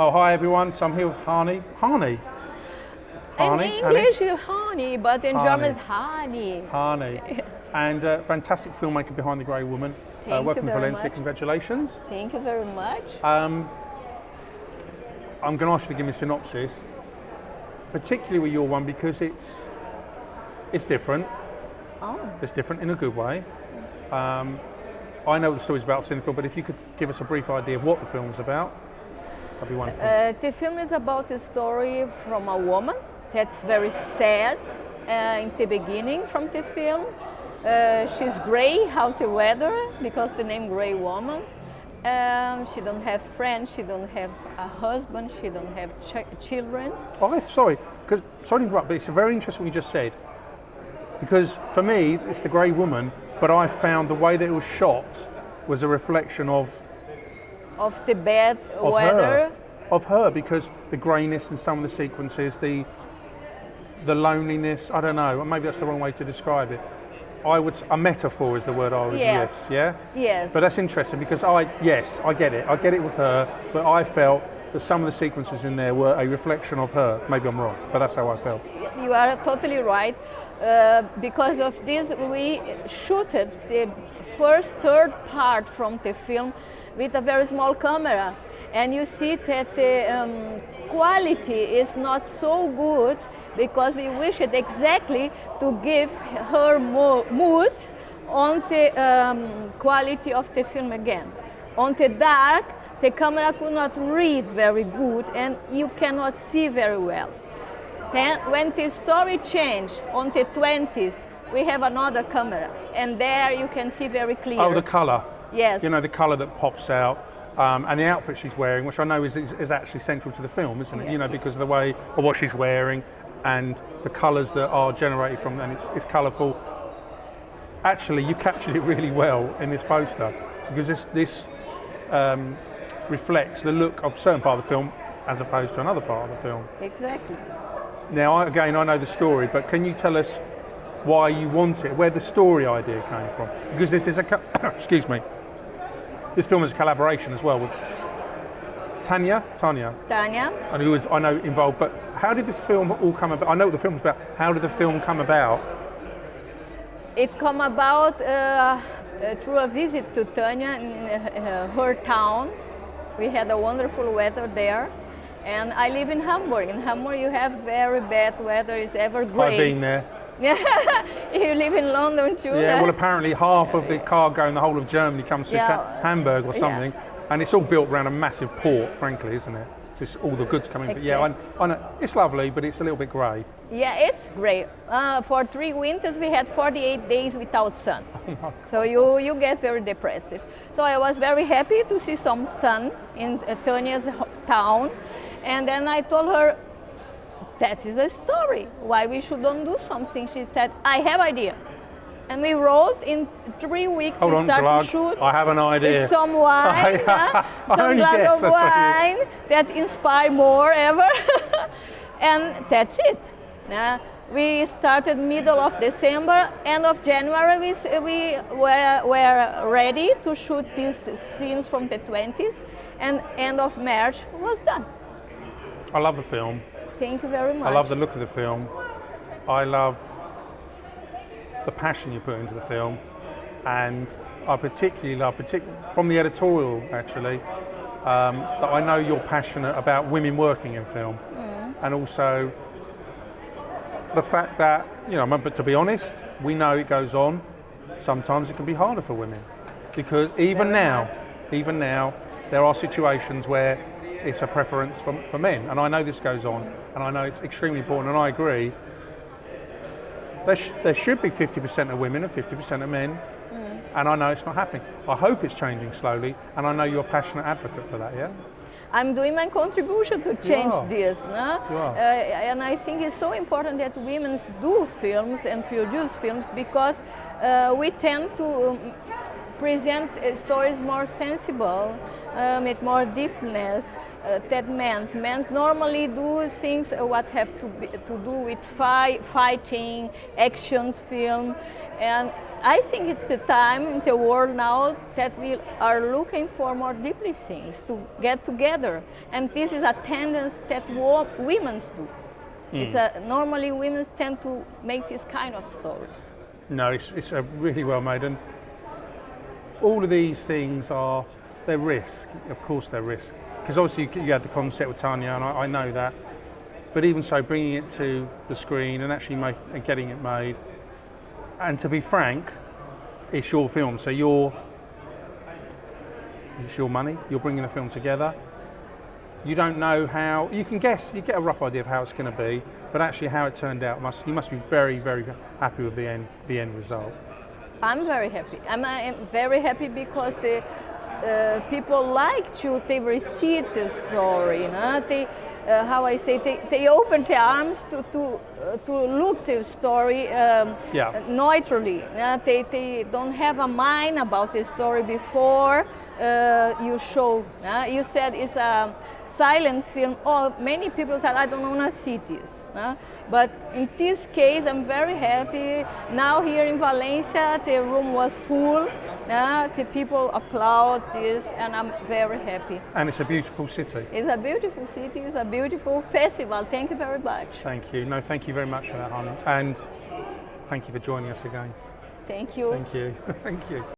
Oh, hi everyone. So I'm here with Hanni. Hanni? In English it's Hanni, but in Hanni. German it's Hanni. Hanni. And fantastic filmmaker behind The Grey Woman. Thank working you for very Valencia. much. Congratulations. Thank you very much. I'm going to ask you to give me a synopsis, particularly with your one because it's different. Oh. It's different in a good way. I know what the story's about, I've seen the film, but if you could give us a brief idea of what the film's about, that'd be wonderful. The film is about a story from a woman that's very sad in the beginning from the film. She's gray, healthy weather, because the name Grey Woman. She don't have friends, she don't have a husband, she don't have children. Oh, sorry to interrupt, but it's very interesting what you just said. Because for me, it's The Grey Woman, but I found the way that it was shot was a reflection of the bad weather. Of her, because the greyness in some of the sequences, the loneliness, I don't know, maybe that's the wrong way to describe it. A metaphor is the word I would Yes. use, yeah? Yes. But that's interesting because I get it with her, but I felt that some of the sequences in there were a reflection of her. Maybe I'm wrong, but that's how I felt. You are totally right. Because of this, we shooted the third part from the film with a very small camera. And you see that the quality is not so good because we wished exactly to give her mood on the quality of the film again. On the dark, the camera could not read very good and you cannot see very well. Then when the story changed on the 20s, we have another camera and there you can see very clear. Oh, the colour. Yes. You know, the colour that pops out. And the outfit she's wearing, which I know is actually central to the film, isn't it? Yeah. You know, because of the way of what she's wearing and the colours that are generated from them. It's colourful. Actually, you've captured it really well in this poster because this reflects the look of a certain part of the film as opposed to another part of the film. Exactly. Now, I know the story, but can you tell us why you want it, where the story idea came from? Because this is excuse me. This film is a collaboration as well with Tanya, and who is, I know, involved. But how did this film all come about? I know what the film's about. How did the film come about? It come about through a visit to Tanya in her town. We had a wonderful weather there. And I live in Hamburg. In Hamburg you have very bad weather, it's ever gray. I've been there. You live in London too? Yeah, well apparently half of the cargo in the whole of Germany comes to Hamburg or something. Yeah. And it's all built around a massive port, frankly, isn't it? Just all the goods coming. Exactly. But yeah, I know, it's lovely, but it's a little bit grey. Yeah, it's great. For 3 winters we had 48 days without sun. So you get very depressive. So I was very happy to see some sun in Tanya's town. And then I told her, that is a story. Why we shouldn't do something? She said, I have idea. And we wrote in 3 weeks. Hold on, to shoot. I have an idea. With some wine, some glass of wine that inspire more ever. And that's it. We started middle of December, end of January we were ready to shoot these scenes from the 20s, and end of March was done. I love the film. Thank you very much. I love the look of the film. I love the passion you put into the film, and I particularly love, from the editorial actually, that I know you're passionate about women working in film, and also the fact that, you know, but to be honest, we know it goes on. Sometimes it can be harder for women because even now, there are situations where it's a preference for men, and I know this goes on, and I know it's extremely important, and I agree. There should be 50% of women and 50% of men, and I know it's not happening. I hope it's changing slowly, and I know you're a passionate advocate for that, yeah? I'm doing my contribution to change this. No? You are. And I think it's so important that women do films and produce films because we tend to present stories more sensible, with more deepness, that men's normally do things what have to do with fighting, actions film, and I think it's the time in the world now that we are looking for more deeply things to get together, and this is a tendency that women do. It's normally women tend to make this kind of stories. No, it's really well made, and all of these things they're risk. Of course they're risk, because obviously you had the concept with Tanya, and I know that. But even so, bringing it to the screen and actually getting it made, and to be frank, it's your film, so it's your money. You're bringing the film together. You don't know how. You can guess. You get a rough idea of how it's going to be, but actually how it turned out, you must be very, very happy with the end result. I'm very happy. I'm very happy because the people they receive the story. You know? They open their arms to look the story neutrally. They don't have a mind about the story before you show. You said it's a silent film. Oh, many people said I don't want to see this. But in this case, I'm very happy. Now here in Valencia, the room was full. The people applaud this, and I'm very happy. And it's a beautiful city. It's a beautiful city. It's a beautiful festival. Thank you very much. Thank you. No, thank you very much for that, Hanni. And thank you for joining us again. Thank you. Thank you. Thank you.